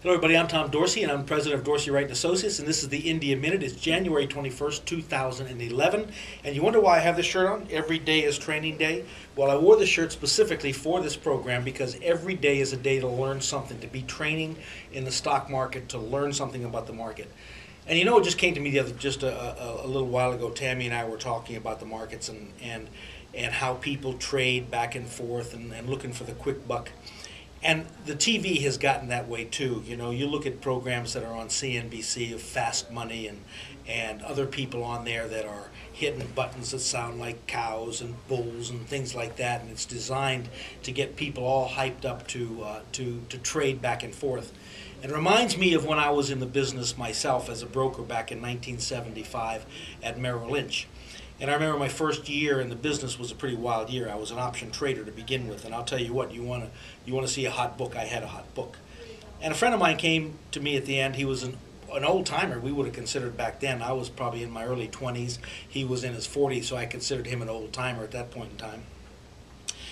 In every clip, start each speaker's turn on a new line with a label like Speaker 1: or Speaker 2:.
Speaker 1: Hello everybody, I'm Tom Dorsey and I'm president of Dorsey Wright & Associates, and this is the India Minute. It's January 21st, 2011, and you wonder why I have this shirt on? Every day is training day. Well, I wore this shirt specifically for this program because every day is a day to learn something, to be training in the stock market, to learn something about the market. And you know, it just came to me just a little while ago. Tammy and I were talking about the markets and how people trade back and forth and looking for the quick buck. And the TV has gotten that way too. You know, you look at programs that are on CNBC of Fast Money and other people on there that are hitting buttons that sound like cows and bulls and things like that, and it's designed to get people all hyped up to trade back and forth. It reminds me of when I was in the business myself as a broker back in 1975 at Merrill Lynch. And I remember my first year in the business was a pretty wild year. I was an option trader to begin with, and I'll tell you what, you want to see a hot book, I had a hot book. And a friend of mine came to me at the end. He was an old timer, we would have considered back then. I was probably in my early 20s. He was in his 40s, so I considered him an old timer at that point in time.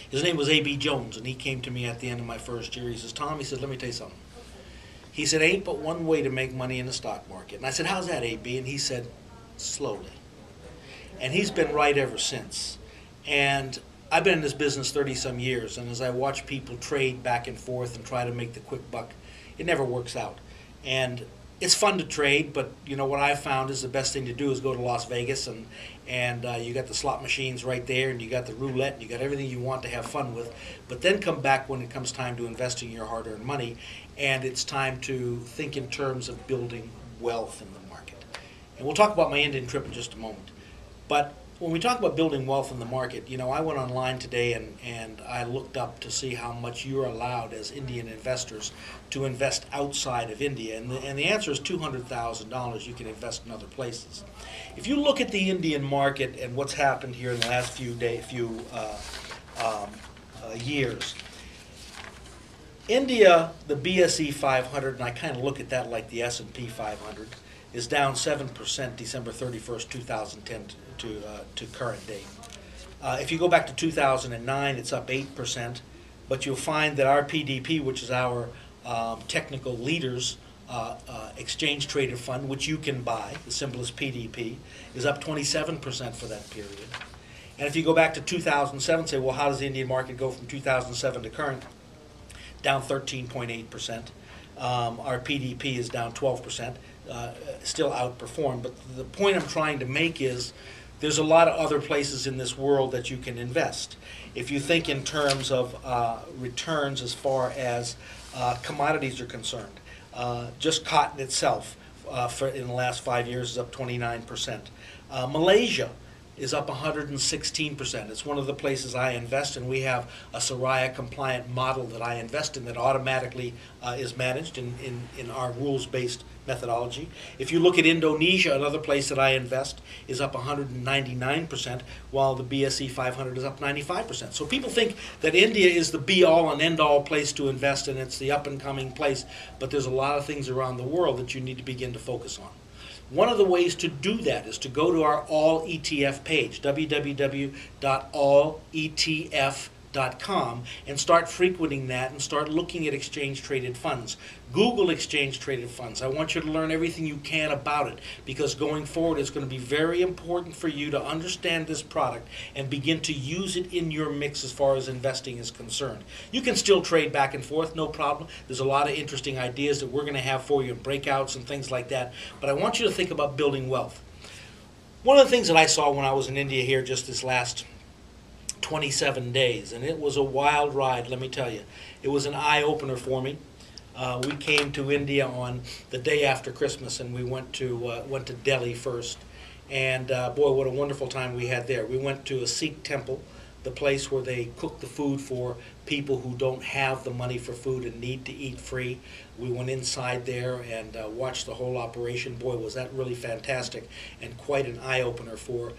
Speaker 1: His name was A.B. Jones, and he came to me at the end of my first year. He says, Tom, he said, let me tell you something. He said, ain't but one way to make money in the stock market. And I said, how's that, A.B.? And he said, slowly. And he's been right ever since. And I've been in this business 30-some years, and as I watch people trade back and forth and try to make the quick buck, it never works out. And it's fun to trade, but you know what I've found is the best thing to do is go to Las Vegas and you got the slot machines right there, and you got the roulette, and you got everything you want to have fun with. But then come back when it comes time to investing your hard-earned money, and it's time to think in terms of building wealth in the market. And we'll talk about my Indian trip in just a moment. But when we talk about building wealth in the market, you know, I went online today and I looked up to see how much you're allowed as Indian investors to invest outside of India. And the answer is $200,000 you can invest in other places. If you look at the Indian market and what's happened here in the last few years, India, the BSE 500, and I kind of look at that like the S&P 500, is down 7% December 31st, 2010 to current date. If you go back to 2009, it's up 8%, but you'll find that our PDP, which is our technical leaders exchange traded fund, which you can buy, the symbol is PDP, is up 27% for that period. And if you go back to 2007, say, well, how does the Indian market go from 2007 to current? Down 13.8%. Our PDP is down 12%. Still outperformed, but the point I'm trying to make is there's a lot of other places in this world that you can invest. If you think in terms of returns as far as commodities are concerned, just cotton itself in the last 5 years is up 29%. Malaysia is up 116%. It's one of the places I invest in. We have a Sharia compliant model that I invest in that automatically is managed in our rules-based methodology. If you look at Indonesia, another place that I invest is up 199%, while the BSE 500 is up 95%. So people think that India is the be-all and end-all place to invest in. It's the up-and-coming place, but there's a lot of things around the world that you need to begin to focus on. One of the ways to do that is to go to our All ETF page, www.alletf.com, and start frequenting that and start looking at exchange-traded funds. Google exchange-traded funds. I want you to learn everything you can about it, because going forward it's going to be very important for you to understand this product and begin to use it in your mix as far as investing is concerned. You can still trade back and forth, no problem. There's a lot of interesting ideas that we're going to have for you, breakouts and things like that, but I want you to think about building wealth. One of the things that I saw when I was in India here just this last 27 days, and it was a wild ride, let me tell you. It was an eye-opener for me. We came to India on the day after Christmas, and we went to Delhi first. And boy, what a wonderful time we had there. We went to a Sikh temple, the place where they cook the food for people who don't have the money for food and need to eat free. We went inside there and watched the whole operation. Boy, was that really fantastic and quite an eye-opener for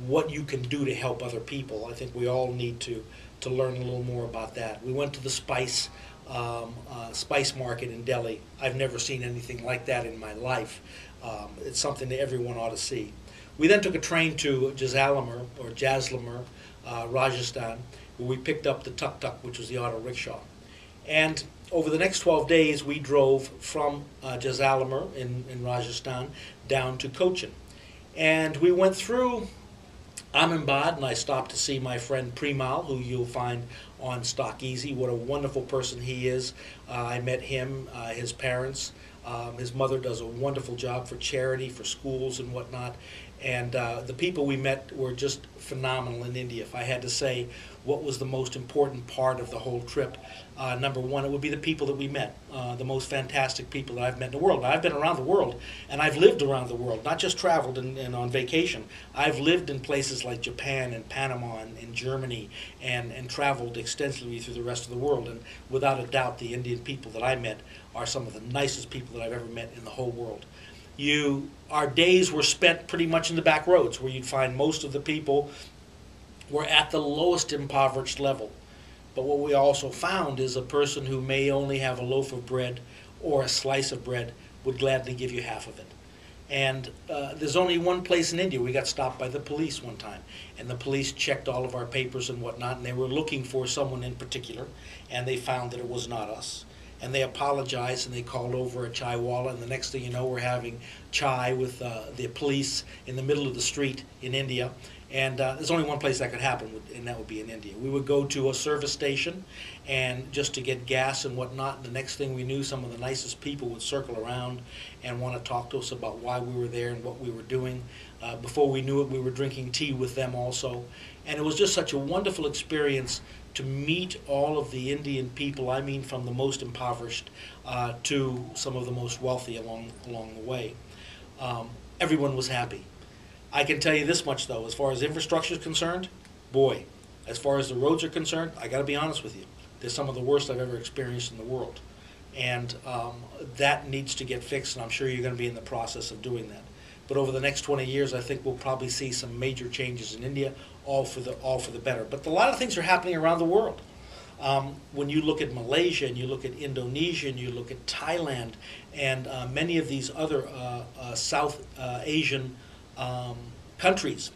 Speaker 1: what you can do to help other people. I think we all need to learn a little more about that. We went to the spice market in Delhi. I've never seen anything like that in my life. It's something that everyone ought to see. We then took a train to Jaisalmer, Rajasthan, where we picked up the tuk-tuk, which was the auto rickshaw. And over the next 12 days, we drove from Jaisalmer in Rajasthan down to Cochin. And we went through Ahmedabad, and I stopped to see my friend Premal, who you'll find on Stock Easy. What a wonderful person he is. I met him, his parents. His mother does a wonderful job for charity, for schools and whatnot. And the people we met were just phenomenal in India. If I had to say what was the most important part of the whole trip, number one, it would be the people that we met, the most fantastic people that I've met in the world. Now, I've been around the world, and I've lived around the world, not just traveled and on vacation. I've lived in places like Japan and Panama and Germany and traveled extensively through the rest of the world. And without a doubt, the Indian people that I met are some of the nicest people that I've ever met in the whole world. Our days were spent pretty much in the back roads, where you'd find most of the people were at the lowest impoverished level. But what we also found is a person who may only have a loaf of bread or a slice of bread would gladly give you half of it. And there's only one place in India. We got stopped by the police one time, and the police checked all of our papers and whatnot, and they were looking for someone in particular, and they found that it was not us. And they apologized, and they called over a chaiwala, and the next thing you know, we're having chai with the police in the middle of the street in India. And there's only one place that could happen, and that would be in India. We would go to a service station and just to get gas and whatnot, and the next thing we knew, some of the nicest people would circle around and want to talk to us about why we were there and what we were doing. Before we knew it, we were drinking tea with them also. And it was just such a wonderful experience to meet all of the Indian people, I mean from the most impoverished to some of the most wealthy along the way. Everyone was happy. I can tell you this much, though, as far as infrastructure is concerned, boy, as far as the roads are concerned, I got to be honest with you, they're some of the worst I've ever experienced in the world. And that needs to get fixed, and I'm sure you're going to be in the process of doing that. But over the next 20 years, I think we'll probably see some major changes in India, all for the better. But a lot of things are happening around the world. When you look at Malaysia, and you look at Indonesia, and you look at Thailand, and many of these other South Asian countries,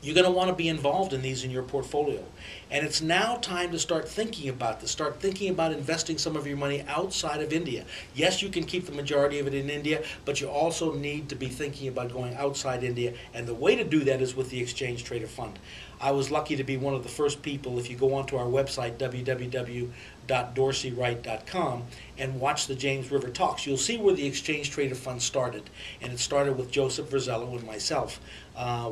Speaker 1: you're going to want to be involved in these in your portfolio. And it's now time to start thinking about this. Start thinking about investing some of your money outside of India. Yes, you can keep the majority of it in India, but you also need to be thinking about going outside India. And the way to do that is with the Exchange Traded Fund. I was lucky to be one of the first people, if you go onto our website, www.dorseywright.com, and watch the James River Talks, you'll see where the Exchange Traded Fund started. And it started with Joseph Verzello and myself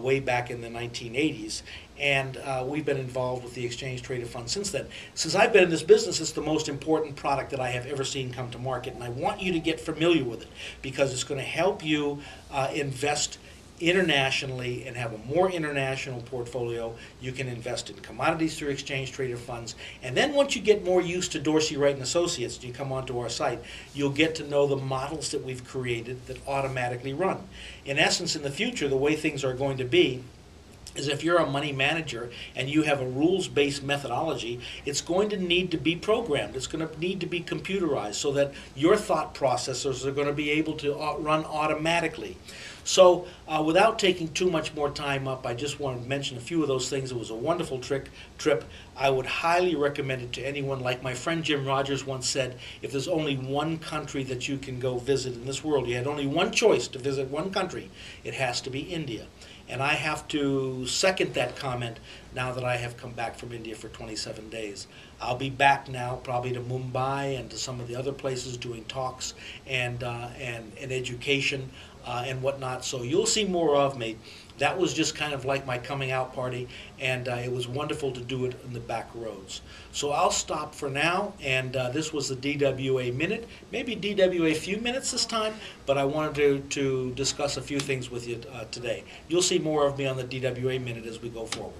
Speaker 1: way back in the 1980s. And we've been involved with the Exchange Traded Fund since then. Since I've been in this business, it's the most important product that I have ever seen come to market. And I want you to get familiar with it because it's going to help you invest internationally and have a more international portfolio. You can invest in commodities through exchange traded funds, and then once you get more used to Dorsey, Wright & Associates, and you come onto our site, you'll get to know the models that we've created that automatically run. In essence, in the future, the way things are going to be is if you're a money manager and you have a rules-based methodology, it's going to need to be programmed. It's going to need to be computerized so that your thought processors are going to be able to run automatically. So without taking too much more time up, I just want to mention a few of those things. It was a wonderful trip. I would highly recommend it to anyone. Like my friend Jim Rogers once said, if there's only one country that you can go visit in this world, you had only one choice to visit one country, it has to be India. And I have to second that comment now that I have come back from India for 27 days. I'll be back now probably to Mumbai and to some of the other places doing talks and education and whatnot. So you'll see more of me. That was just kind of like my coming out party, and it was wonderful to do it in the back roads. So I'll stop for now, and this was the DWA Minute, maybe DWA few minutes this time, but I wanted to discuss a few things with you today. You'll see more of me on the DWA Minute as we go forward.